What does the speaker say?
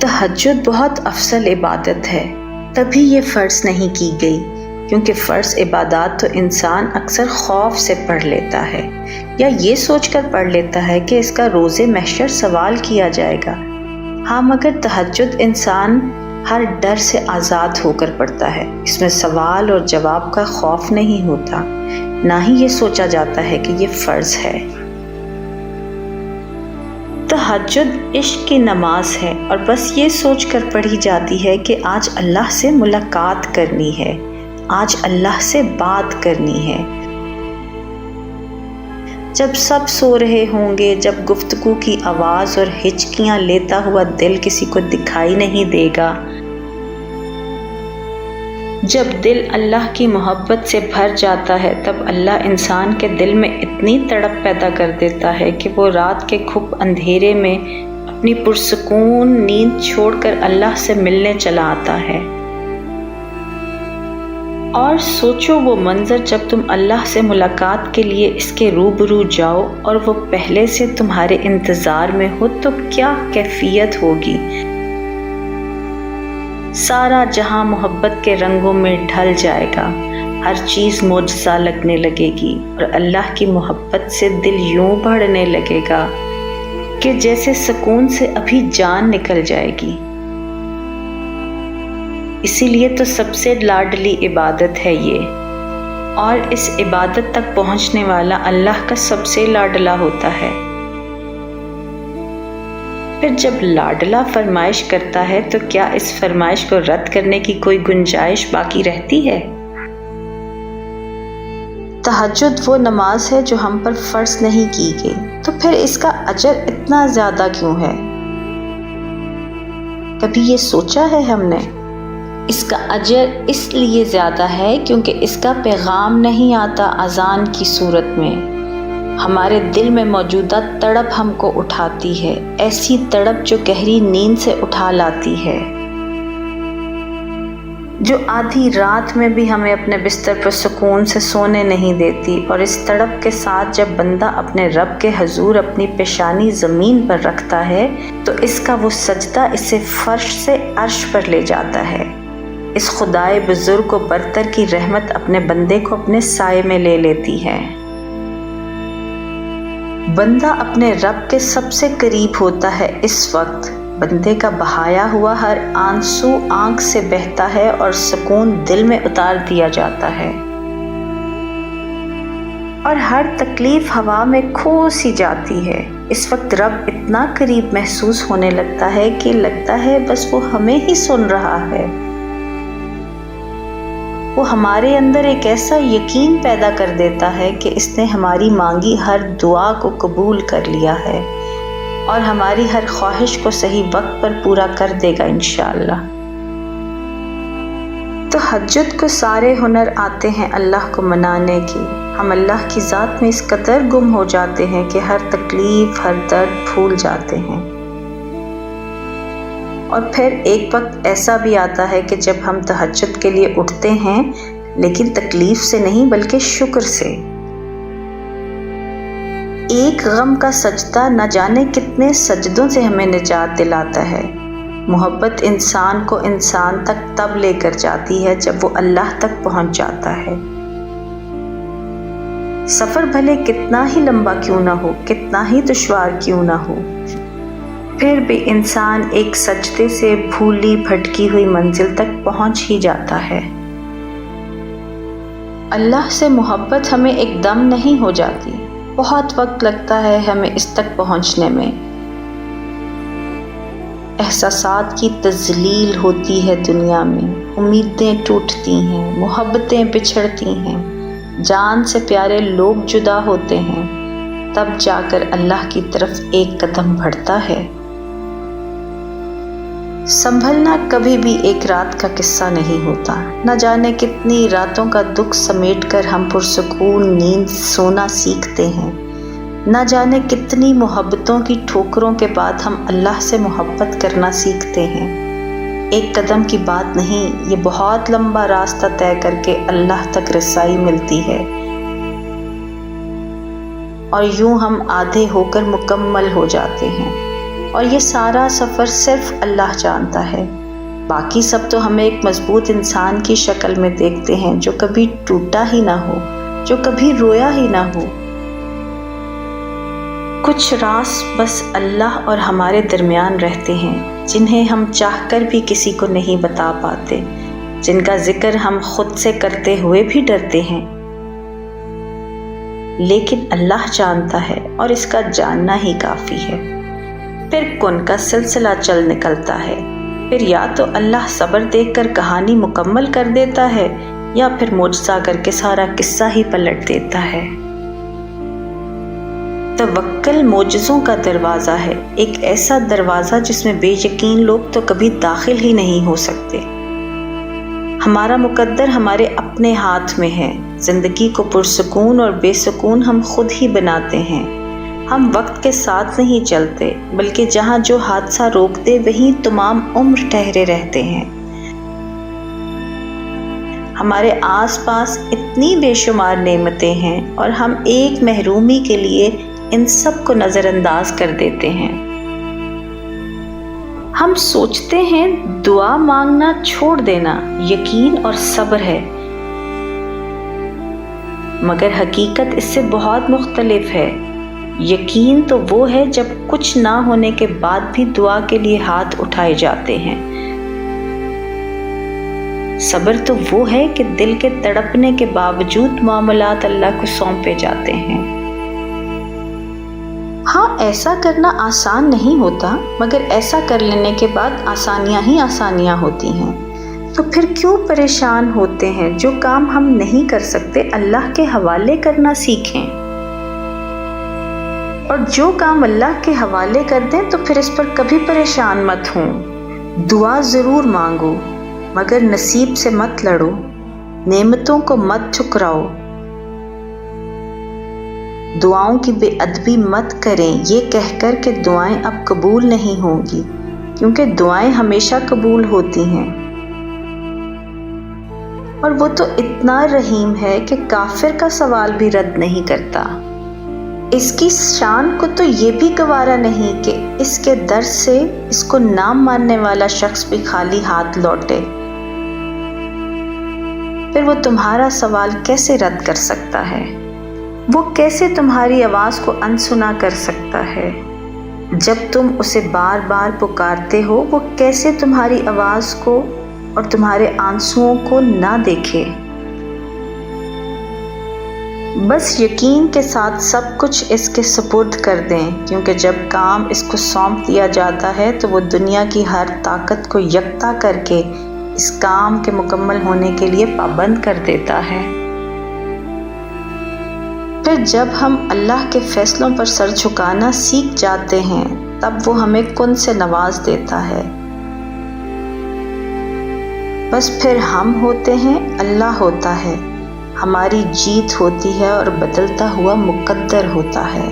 تہجد بہت افضل عبادت ہے، تبھی یہ فرض نہیں کی گئی، کیونکہ فرض عبادات تو انسان اکثر خوف سے پڑھ لیتا ہے یا یہ سوچ کر پڑھ لیتا ہے کہ اس کا روز محشر سوال کیا جائے گا۔ ہاں، مگر تہجد انسان ہر ڈر سے آزاد ہو کر پڑھتا ہے، اس میں سوال اور جواب کا خوف نہیں ہوتا، نہ ہی یہ سوچا جاتا ہے کہ یہ فرض ہے۔ تہجد عشق کی نماز ہے اور بس یہ سوچ کر پڑھی جاتی ہے کہ آج اللہ سے ملاقات کرنی ہے، آج اللہ سے بات کرنی ہے۔ جب سب سو رہے ہوں گے، جب گفتگو کی آواز اور ہچکیاں لیتا ہوا دل کسی کو دکھائی نہیں دے گا، جب دل اللہ کی محبت سے بھر جاتا ہے، تب اللہ انسان کے دل میں اتنی تڑپ پیدا کر دیتا ہے کہ وہ رات کے کھپ اندھیرے میں اپنی پرسکون نیند چھوڑ کر اللہ سے ملنے چلا آتا ہے۔ اور سوچو وہ منظر جب تم اللہ سے ملاقات کے لیے اس کے روبرو جاؤ اور وہ پہلے سے تمہارے انتظار میں ہو تو کیا کیفیت ہوگی۔ سارا جہاں محبت کے رنگوں میں ڈھل جائے گا، ہر چیز معجزہ لگنے لگے گی اور اللہ کی محبت سے دل یوں بڑھنے لگے گا کہ جیسے سکون سے ابھی جان نکل جائے گی۔ اسی لیے تو سب سے لاڈلی عبادت ہے یہ، اور اس عبادت تک پہنچنے والا اللہ کا سب سے لاڈلا ہوتا ہے۔ پھر جب لاڈلا فرمائش کرتا ہے تو کیا اس فرمائش کو رد کرنے کی کوئی گنجائش باقی رہتی ہے؟ تہجد وہ نماز ہے جو ہم پر فرض نہیں کی گئی، تو پھر اس کا اجر اتنا زیادہ کیوں ہے؟ کبھی یہ سوچا ہے ہم نے؟ اس کا اجر اس لیے زیادہ ہے کیونکہ اس کا پیغام نہیں آتا اذان کی صورت میں۔ ہمارے دل میں موجودہ تڑپ ہم کو اٹھاتی ہے، ایسی تڑپ جو گہری نیند سے اٹھا لاتی ہے، جو آدھی رات میں بھی ہمیں اپنے بستر پر سکون سے سونے نہیں دیتی۔ اور اس تڑپ کے ساتھ جب بندہ اپنے رب کے حضور اپنی پیشانی زمین پر رکھتا ہے تو اس کا وہ سجدہ اسے فرش سے عرش پر لے جاتا ہے۔ اس خدائے بزرگ و برتر کی رحمت اپنے بندے کو اپنے سائے میں لے لیتی ہے۔ بندہ اپنے رب کے سب سے قریب ہوتا ہے اس وقت بندے کا بہایا ہوا ہر آنسو آنکھ سے بہتا ہے اور سکون دل میں اتار دیا جاتا ہے، اور ہر تکلیف ہوا میں کھو سی جاتی ہے۔ اس وقت رب اتنا قریب محسوس ہونے لگتا ہے کہ لگتا ہے بس وہ ہمیں ہی سن رہا ہے۔ وہ ہمارے اندر ایک ایسا یقین پیدا کر دیتا ہے کہ اس نے ہماری مانگی ہر دعا کو قبول کر لیا ہے اور ہماری ہر خواہش کو صحیح وقت پر پورا کر دے گا انشاءاللہ۔ تہجد کو سارے ہنر آتے ہیں اللہ کو منانے کی، ہم اللہ کی ذات میں اس قدر گم ہو جاتے ہیں کہ ہر تکلیف ہر درد بھول جاتے ہیں۔ اور پھر ایک وقت ایسا بھی آتا ہے کہ جب ہم تہجد کے لیے اٹھتے ہیں لیکن تکلیف سے نہیں بلکہ شکر سے۔ ایک غم کا سجدہ نہ جانے کتنے سجدوں سے ہمیں نجات دلاتا ہے۔ محبت انسان کو انسان تک تب لے کر جاتی ہے جب وہ اللہ تک پہنچ جاتا ہے۔ سفر بھلے کتنا ہی لمبا کیوں نہ ہو، کتنا ہی دشوار کیوں نہ ہو، پھر بھی انسان ایک سجدے سے بھولی بھٹکی ہوئی منزل تک پہنچ ہی جاتا ہے۔ اللہ سے محبت ہمیں ایک دم نہیں ہو جاتی، بہت وقت لگتا ہے ہمیں اس تک پہنچنے میں۔ احساسات کی تذلیل ہوتی ہے دنیا میں، امیدیں ٹوٹتی ہیں، محبتیں بچھڑتی ہیں، جان سے پیارے لوگ جدا ہوتے ہیں، تب جا کر اللہ کی طرف ایک قدم بڑھتا ہے۔ سنبھلنا کبھی بھی ایک رات کا قصہ نہیں ہوتا، نہ جانے کتنی راتوں کا دکھ سمیٹ کر ہم پرسکون نیند سونا سیکھتے ہیں، نہ جانے کتنی محبتوں کی ٹھوکروں کے بعد ہم اللہ سے محبت کرنا سیکھتے ہیں۔ ایک قدم کی بات نہیں، یہ بہت لمبا راستہ طے کر کے اللہ تک رسائی ملتی ہے، اور یوں ہم آدھے ہو کر مکمل ہو جاتے ہیں۔ اور یہ سارا سفر صرف اللہ جانتا ہے۔ باقی سب تو ہمیں ایک مضبوط انسان کی شکل میں دیکھتے ہیں جو کبھی ٹوٹا ہی نہ ہو، جو کبھی رویا ہی نہ ہو۔ کچھ راز بس اللہ اور ہمارے درمیان رہتے ہیں، جنہیں ہم چاہ کر بھی کسی کو نہیں بتا پاتے، جن کا ذکر ہم خود سے کرتے ہوئے بھی ڈرتے ہیں، لیکن اللہ جانتا ہے اور اس کا جاننا ہی کافی ہے۔ پھر کن کا سلسلہ چل نکلتا ہے، پھر یا تو اللہ صبر دیکھ کر کہانی مکمل کر دیتا ہے یا پھر معجزہ کر کے سارا قصہ ہی پلٹ دیتا ہے۔ توکل معجزوں کا دروازہ ہے، ایک ایسا دروازہ جس میں بے یقین لوگ تو کبھی داخل ہی نہیں ہو سکتے۔ ہمارا مقدر ہمارے اپنے ہاتھ میں ہے، زندگی کو پرسکون اور بے سکون ہم خود ہی بناتے ہیں۔ ہم وقت کے ساتھ نہیں چلتے، بلکہ جہاں جو حادثہ روک دے وہیں تمام عمر ٹھہرے رہتے ہیں۔ ہمارے آس پاس اتنی بے شمار نعمتیں ہیں اور ہم ایک محرومی کے لیے ان سب کو نظر انداز کر دیتے ہیں۔ ہم سوچتے ہیں دعا مانگنا چھوڑ دینا یقین اور صبر ہے، مگر حقیقت اس سے بہت مختلف ہے۔ یقین تو وہ ہے جب کچھ نہ ہونے کے بعد بھی دعا کے لیے ہاتھ اٹھائے جاتے ہیں۔ صبر تو وہ ہے کہ دل کے تڑپنے کے باوجود معاملات اللہ کو سونپے جاتے ہیں۔ ہاں، ایسا کرنا آسان نہیں ہوتا، مگر ایسا کر لینے کے بعد آسانیاں ہی آسانیاں ہوتی ہیں۔ تو پھر کیوں پریشان ہوتے ہیں؟ جو کام ہم نہیں کر سکتے اللہ کے حوالے کرنا سیکھیں، اور جو کام اللہ کے حوالے کر دیں تو پھر اس پر کبھی پریشان مت ہوں۔ دعا ضرور مانگو، مگر نصیب سے مت لڑو، نعمتوں کو مت ٹھکراؤ، دعاؤں کی بے ادبی مت کریں یہ کہہ کر کہ دعائیں اب قبول نہیں ہوں گی، کیونکہ دعائیں ہمیشہ قبول ہوتی ہیں۔ اور وہ تو اتنا رحیم ہے کہ کافر کا سوال بھی رد نہیں کرتا۔ اس کی شان کو تو یہ بھی گوارا نہیں کہ اس کے در سے اس کو نہ ماننے والا شخص بھی خالی ہاتھ لوٹے۔ پھر وہ تمہارا سوال کیسے رد کر سکتا ہے؟ وہ کیسے تمہاری آواز کو انسنا کر سکتا ہے؟ جب تم اسے بار بار پکارتے ہو، وہ کیسے تمہاری آواز کو اور تمہارے آنسوؤں کو نہ دیکھے؟ بس یقین کے ساتھ سب کچھ اس کے سپرد کر دیں، کیونکہ جب کام اس کو سونپ دیا جاتا ہے تو وہ دنیا کی ہر طاقت کو یکتا کر کے اس کام کے مکمل ہونے کے لیے پابند کر دیتا ہے۔ پھر جب ہم اللہ کے فیصلوں پر سر جھکانا سیکھ جاتے ہیں، تب وہ ہمیں کن سے نواز دیتا ہے۔ بس پھر ہم ہوتے ہیں، اللہ ہوتا ہے، ہماری جیت ہوتی ہے اور بدلتا ہوا مقدر ہوتا ہے۔